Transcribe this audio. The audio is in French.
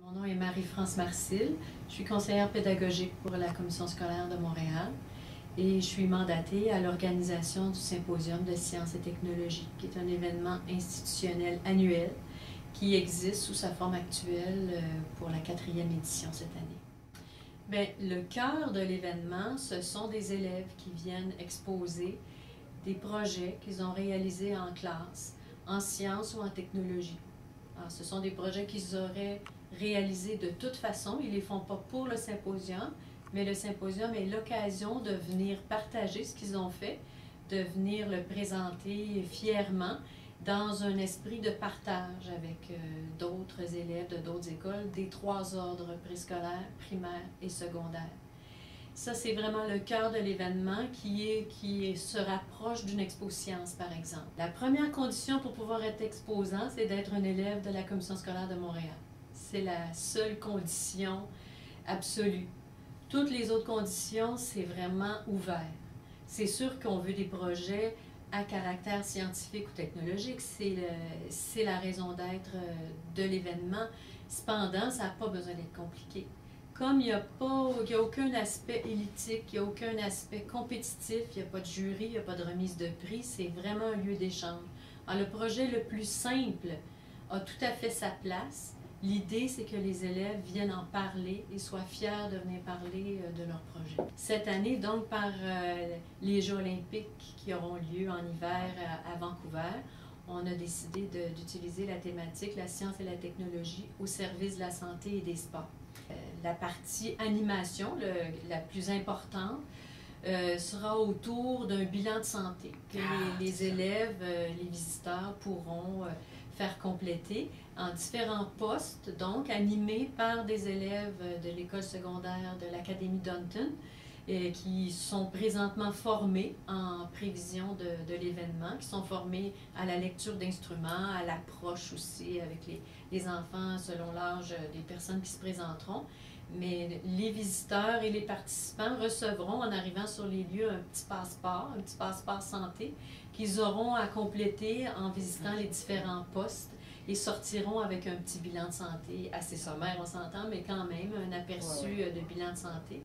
Mon nom est Marie-France Marcil. Je suis conseillère pédagogique pour la Commission scolaire de Montréal et je suis mandatée à l'organisation du Symposium de sciences et technologies, qui est un événement institutionnel annuel qui existe sous sa forme actuelle pour la 4e édition cette année. Bien, le cœur de l'événement, ce sont des élèves qui viennent exposer des projets qu'ils ont réalisés en classe, en sciences ou en technologie. Alors, ce sont des projets qu'ils auraient réalisés de toute façon. Ils ne les font pas pour le symposium, mais le symposium est l'occasion de venir partager ce qu'ils ont fait, de venir le présenter fièrement dans un esprit de partage avec d'autres élèves de d'autres écoles des 3 ordres préscolaires, primaires et secondaires. Ça, c'est vraiment le cœur de l'événement qui se rapproche d'une expo science, par exemple. La première condition pour pouvoir être exposant, c'est d'être un élève de la Commission scolaire de Montréal. C'est la seule condition absolue. Toutes les autres conditions, c'est vraiment ouvert. C'est sûr qu'on veut des projets à caractère scientifique ou technologique, c'est la raison d'être de l'événement. Cependant, ça n'a pas besoin d'être compliqué. Comme il n'y a aucun aspect élitique, il n'y a aucun aspect compétitif, il n'y a pas de jury, il n'y a pas de remise de prix, c'est vraiment un lieu d'échange. Alors, le projet le plus simple a tout à fait sa place. L'idée, c'est que les élèves viennent en parler et soient fiers de venir parler de leur projet. Cette année, donc, par les Jeux olympiques qui auront lieu en hiver à Vancouver, on a décidé d'utiliser la thématique « La science et la technologie au service de la santé et des sports ». La partie animation, la plus importante, sera autour d'un bilan de santé que les élèves, les visiteurs pourront faire compléter en différents postes, donc animés par des élèves de l'école secondaire de l'Académie Dunton qui sont présentement formés en prévision de l'événement, qui sont formés à la lecture d'instruments, à l'approche aussi avec les enfants selon l'âge des personnes qui se présenteront. Mais les visiteurs et les participants recevront, en arrivant sur les lieux, un petit passeport santé, qu'ils auront à compléter en visitant les différents postes et sortiront avec un petit bilan de santé assez sommaire, on s'entend, mais quand même un aperçu de bilan de santé.